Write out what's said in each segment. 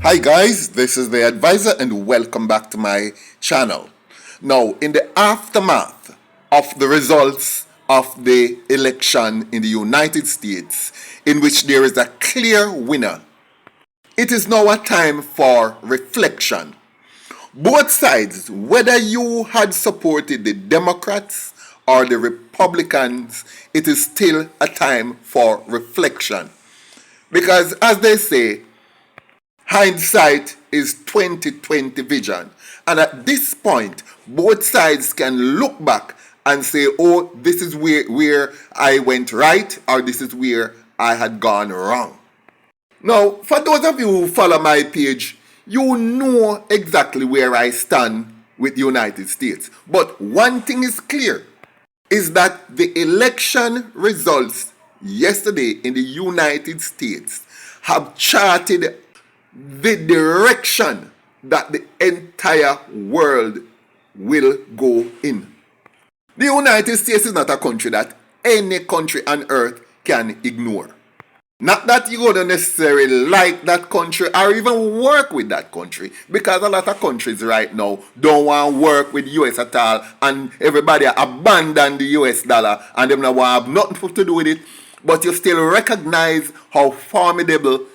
Hi guys, this is the advisor and welcome back to my channel. Now, in the aftermath of the results of the election in the United States, in which there is a clear winner, it is now a time for reflection. Both sides, whether you had supported the Democrats or the Republicans, it is still a time for reflection. Because as they say, hindsight is 20/20 vision. And at this point, both sides can look back and say, oh, this is where I went right, or this is where I had gone wrong. Now, for those of you who follow my page, you know exactly where I stand with the United States. But one thing is clear, is that the election results yesterday in the United States have charted the direction that the entire world will go in. The United States is not a country that any country on earth can ignore. Not that you don't necessarily like that country or even work with that country, because a lot of countries right now don't want to work with the US at all, and everybody abandon the US dollar and them not want to have nothing to do with it. But you still recognize how formidable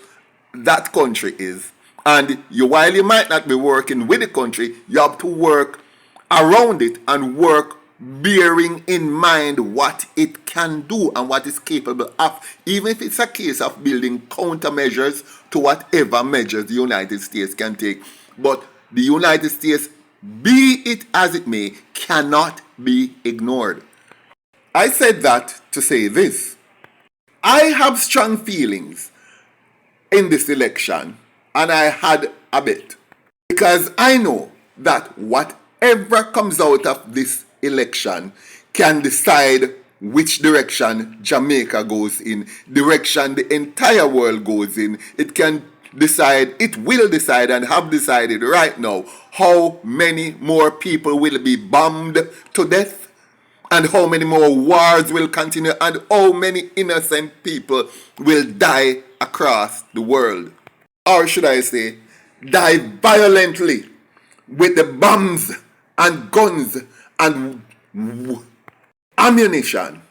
that country is, and while you might not be working with the country, you have to work around it and work bearing in mind what it can do and what it's capable of, even if it's a case of building countermeasures to whatever measures the United States can take. But the United States, be it as it may, cannot be ignored. I said that to say this. I have strong feelings in this election, and I had a bit, because I know that whatever comes out of this election can decide which direction Jamaica goes in, direction the entire world goes in. It can decide, it will decide and have decided right now how many more people will be bombed to death, and how many more wars will continue, and how many innocent people will die across the world. Or should I say, die violently with the bombs and guns and ammunition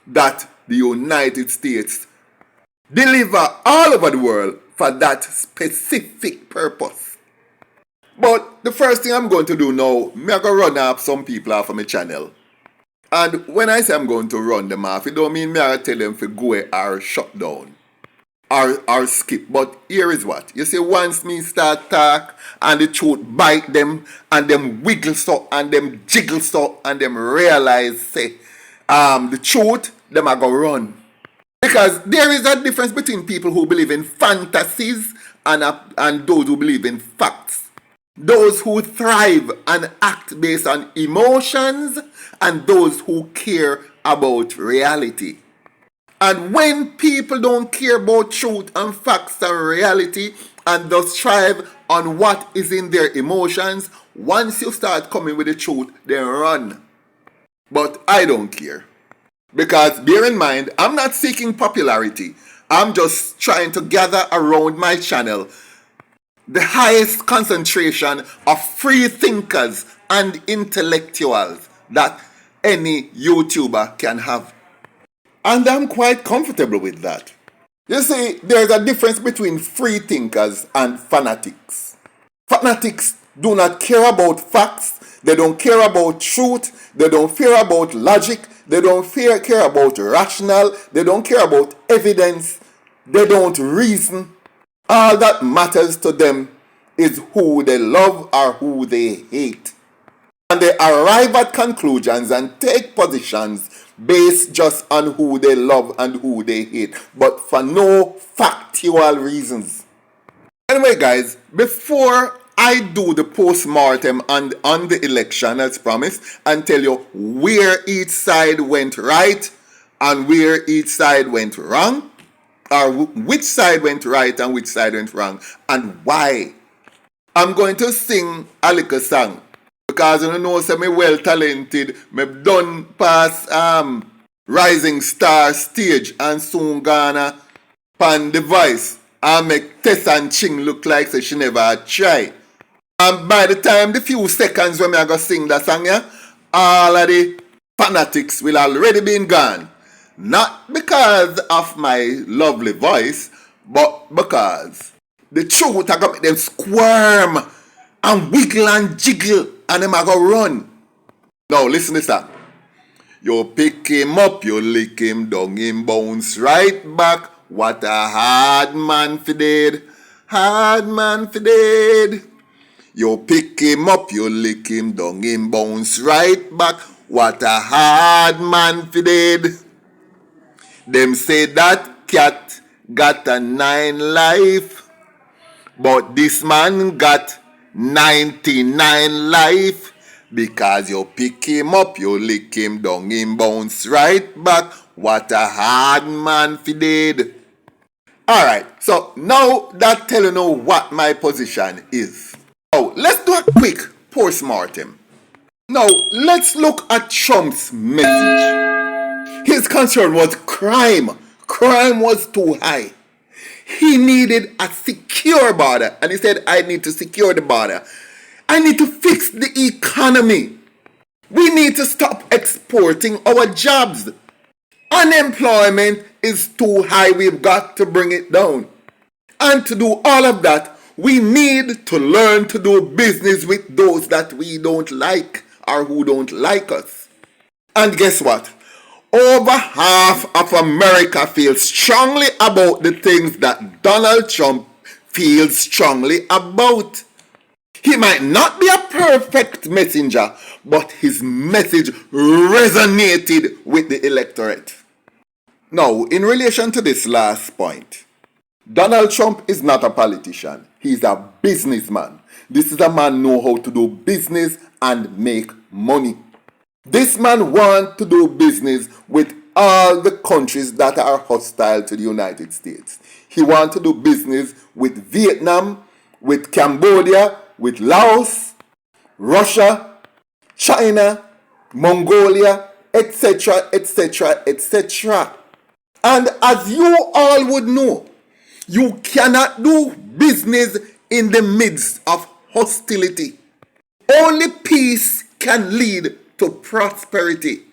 that the United States deliver all over the world for that specific purpose. But the first thing I'm going to do now, I'm going to run off some people off of my channel. And when I say I'm going to run them off, it don't mean me I tell them to go or shut down or skip. But here is what. You see, once me start talk and the truth bite them and them wiggle so and them jiggle so and them realize say the truth, them are gonna run. Because there is a difference between people who believe in fantasies and those who believe in facts. Those who thrive and act based on emotions, and those who care about reality. And when people don't care about truth and facts and reality, and thus thrive on what is in their emotions, once you start coming with the truth, they run. But I don't care. Because bear in mind, I'm not seeking popularity. I'm just trying to gather around my channel the highest concentration of free thinkers and intellectuals that any YouTuber can have. And I'm quite comfortable with that. You see, there's a difference between free thinkers and fanatics. Fanatics do not care about facts, they don't care about truth, they don't care about logic, they don't care about rational, they don't care about evidence, they don't reason. All that matters to them is who they love or who they hate. And they arrive at conclusions and take positions based just on who they love and who they hate, but for no factual reasons. Anyway guys, before I do the post-mortem on the election as promised and tell you where each side went right and where each side went wrong, or which side went right and which side went wrong, and why, I'm going to sing a little song. Because you know, say me well talented, me done pass Rising Star stage and soon gonna pan device and make Tess and Ching look like so she never had tried. And by the time the few seconds when I go sing that song, yeah, all of the fanatics will already been gone. Not because of my lovely voice, but because the truth I got make them squirm and wiggle and jiggle and them I go run. Now listen to this. You pick him up, you lick him down, him bounce right back. What a hard man for dead. Hard man for dead. You pick him up, you lick him down, him bounce right back. What a hard man for dead. Them say that cat got a 9 life, but this man got 99 life. Because you pick him up, you lick him down, him bounce right back. What a hard man for dead. Alright, so now that tell you know what my position is. Now, let's do a quick post-mortem. Now, let's look at Trump's message. His concern was crime. Crime was too high. He needed a secure border. And he said, I need to secure the border. I need to fix the economy. We need to stop exporting our jobs. Unemployment is too high. We've got to bring it down. And to do all of that, we need to learn to do business with those that we don't like or who don't like us. And guess what? Over half of America feels strongly about the things that Donald Trump feels strongly about. He might not be a perfect messenger, but his message resonated with the electorate. Now, in relation to this last point, Donald Trump is not a politician. He's a businessman. This is a man who knows how to do business and make money. This man wants to do business with all the countries that are hostile to the United States. He wants to do business with Vietnam, with Cambodia, with Laos, Russia, China, Mongolia, etc., etc., etc. And as you all would know, you cannot do business in the midst of hostility. Only peace can lead to prosperity.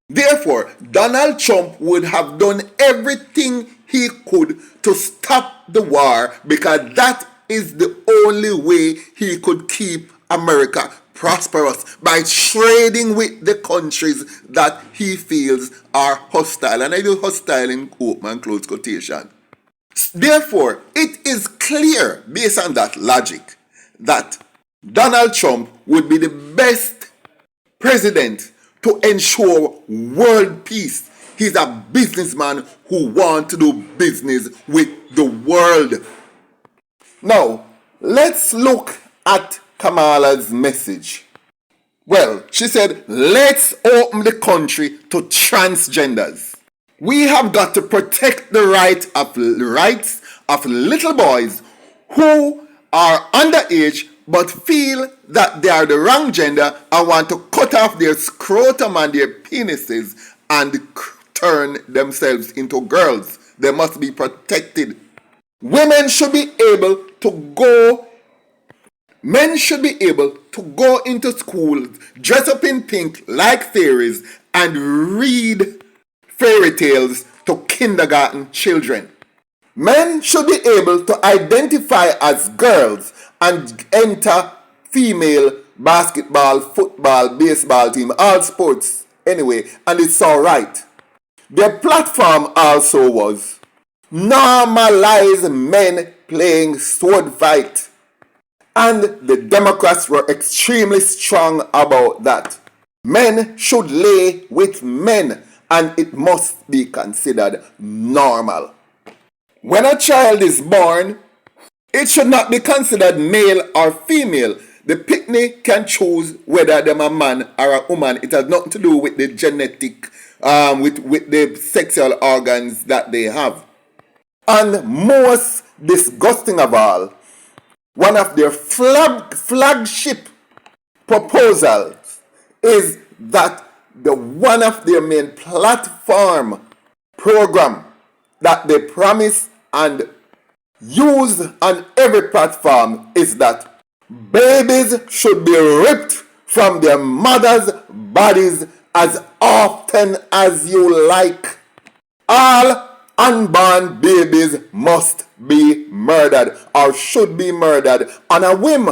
Therefore, Donald Trump would have done everything he could to stop the war because that is the only way he could keep America prosperous, by trading with the countries that he feels are hostile. And I do hostile in quote and close quotation. Therefore, it is clear, based on that logic, that Donald Trump would be the best president to ensure world peace. He's a businessman who wants to do business with the world. Now, let's look at Kamala's message. Well, she said, let's open the country to transgenders. We have got to protect the rights of little boys who are underage but feel that they are the wrong gender and want to cut off their scrotum and their penises and turn themselves into girls. They must be protected. Men should be able to go into schools, dress up in pink like fairies, and read fairy tales to kindergarten children. Men should be able to identify as girls and enter female basketball, football, baseball team, all sports anyway, and it's alright. Their platform also was normalize men playing sword fight. And the Democrats were extremely strong about that. Men should lay with men and it must be considered normal. When a child is born, it should not be considered male or female. The picnic can choose whether they're a man or a woman. It has nothing to do with the genetic, with the sexual organs that they have. And most disgusting of all, one of their flagship proposals is that one of their main platform program that they promise and used on every platform is that babies should be ripped from their mothers' bodies as often as you like. All unborn babies must be murdered or should be murdered on a whim.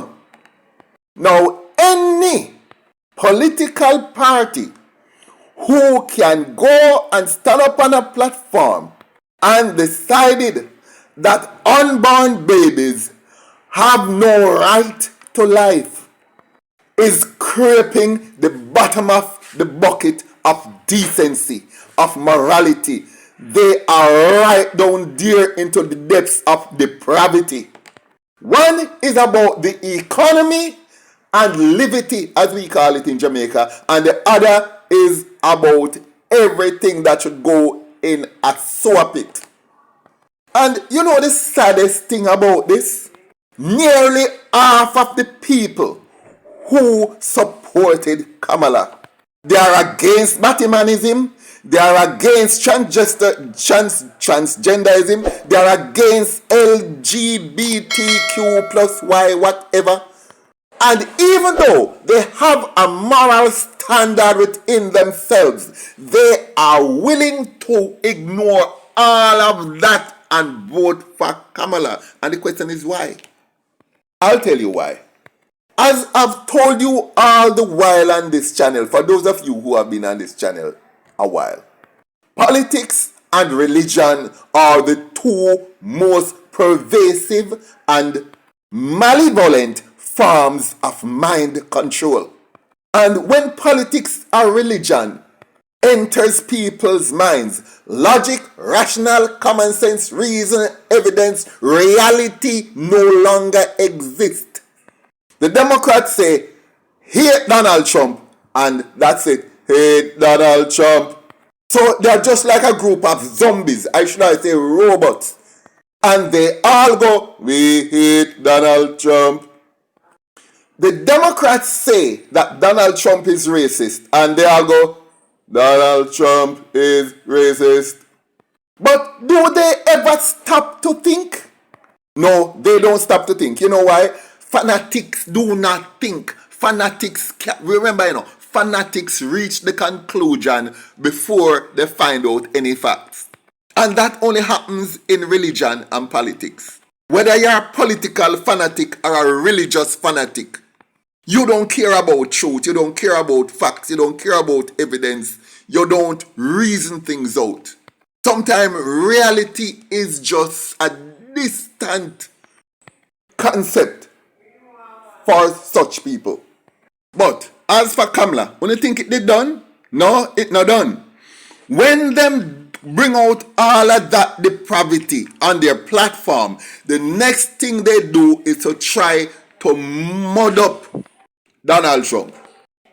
Now, any political party who can go and stand up on a platform and decided that unborn babies have no right to life is scraping the bottom of the bucket of decency, of morality. They are right down there into the depths of depravity. One is about the economy and liberty, as we call it in Jamaica, and the other is about everything that should go in a sewer pit. And you know the saddest thing about this? Nearly half of the people who supported Kamala, they are against Batmanism, they are against transgenderism, they are against LGBTQ plus Y whatever. And even though they have a moral standard within themselves, they are willing to ignore all of that and vote for Kamala. And the question is why? I'll tell you why. As I've told you all the while on this channel, for those of you who have been on this channel a while, politics and religion are the two most pervasive and malevolent forms of mind control. And when politics or religion enters people's minds, logic, rational, common sense, reason, evidence, reality no longer exists. The Democrats say, hate Donald Trump, and that's it. Hate Donald Trump. So they're just like a group of zombies, I should say robots. And they all go, we hate Donald Trump. The Democrats say that Donald Trump is racist, and they all go, Donald Trump is racist. But do they ever stop to think? No, they don't stop to think. You know why? Fanatics do not think. Fanatics can't, remember, fanatics reach the conclusion before they find out any facts. And that only happens in religion and politics. Whether you're a political fanatic or a religious fanatic, you don't care about truth, you don't care about facts, you don't care about evidence, you don't reason things out. Sometimes reality is just a distant concept for such people. But as for Kamala, when you think it did done, no, it not done. When them bring out all of that depravity on their platform, the next thing they do is to try to mud up Donald Trump.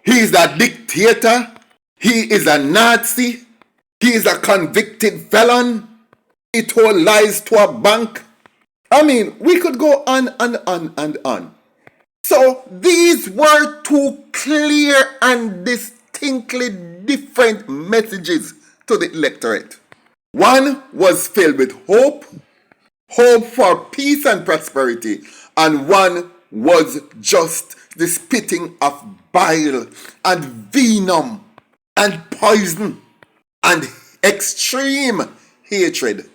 He is a dictator. He is a Nazi. He is a convicted felon. He told lies to a bank. I mean, we could go on and on and on. So these were two clear and distinctly different messages to the electorate. One was filled with hope for peace and prosperity, and one was just the spitting of bile and venom and poison and extreme hatred.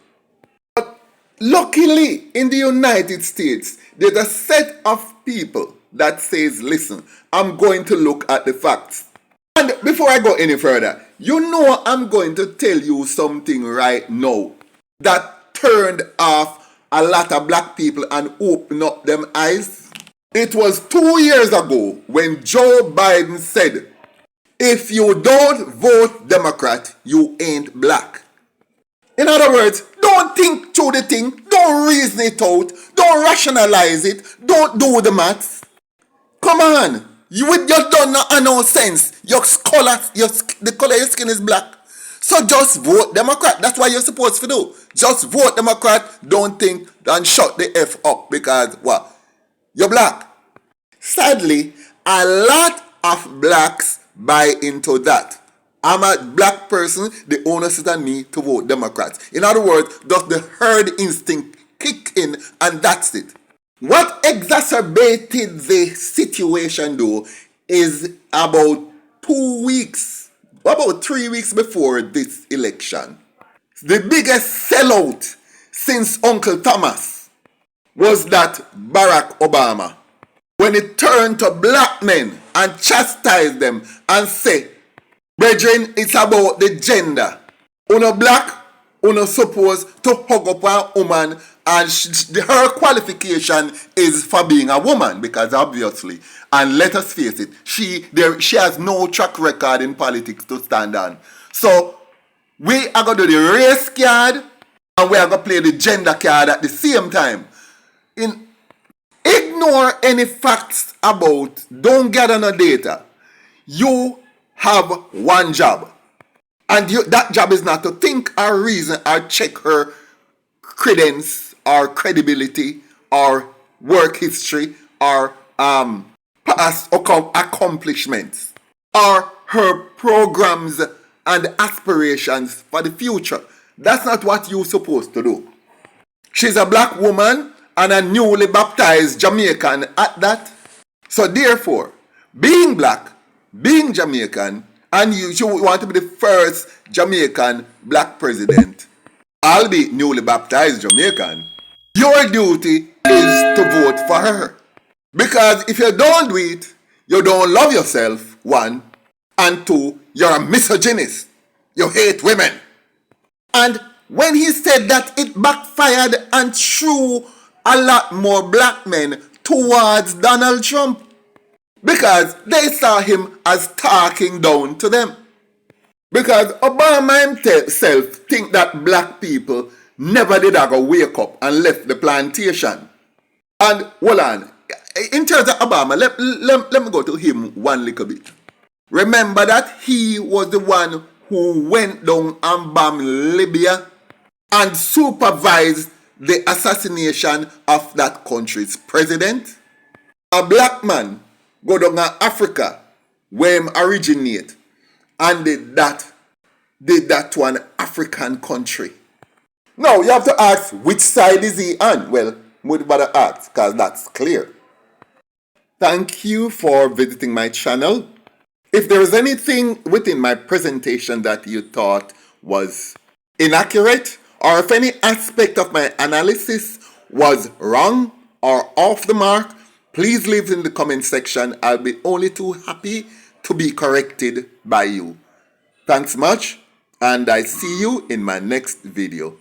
But luckily, in the United States, there's a set of people that says, listen, I'm going to look at the facts. And before I go any further, you know I'm going to tell you something right now that turned off a lot of black people and opened up them eyes. It was 2 years ago when Joe Biden said, if you don't vote Democrat, you ain't black. In other words, don't think through the thing, don't reason it out, don't rationalize it, don't do the maths. Come on, you don't know no sense. Your color, the color of your skin is black. So just vote Democrat. That's what you're supposed to do. Just vote Democrat. Don't think and shut the F up because what? You're black. Sadly, a lot of blacks buy into that. I'm a black person, the onus is on me to vote Democrats. In other words, does the herd instinct kick in, and that's it. What exacerbated the situation though is about 3 weeks before this election, the biggest sellout since Uncle Thomas was that Barack Obama, when he turned to black men and chastised them and say, brethren, it's about the gender. Uno black, uno supposed to hug up a woman, and her qualification is for being a woman, because obviously, and let us face it, she has no track record in politics to stand on. So we are going to do the race card and we are going to play the gender card at the same time. Ignore any facts about, don't gather no data. You have one job. And that job is not to think or reason or check her credence or credibility or work history or past accomplishments or her programs and aspirations for the future. That's not what you're supposed to do. She's a black woman and a newly baptized Jamaican at that. So therefore, being black, being Jamaican, and you want to be the first Jamaican black president, albeit newly baptized Jamaican, your duty is to vote for her. Because if you don't do it, you don't love yourself, one, and two, you're a misogynist. You hate women. And when he said that, it backfired and threw a lot more black men towards Donald Trump, because they saw him as talking down to them. Because Obama himself think that black people never did ever wake up and left the plantation. And hold on, in terms of Obama, let me go to him one little bit. Remember that he was the one who went down and bombed Libya and supervised the assassination of that country's president. A black man go down to Africa, where him originate, and did that to an African country. Now, you have to ask, which side is he on? Well, would better ask, because that's clear. Thank you for visiting my channel. If there is anything within my presentation that you thought was inaccurate, or if any aspect of my analysis was wrong or off the mark, please leave it in the comment section. I'll be only too happy to be corrected by you. Thanks much, and I see you in my next video.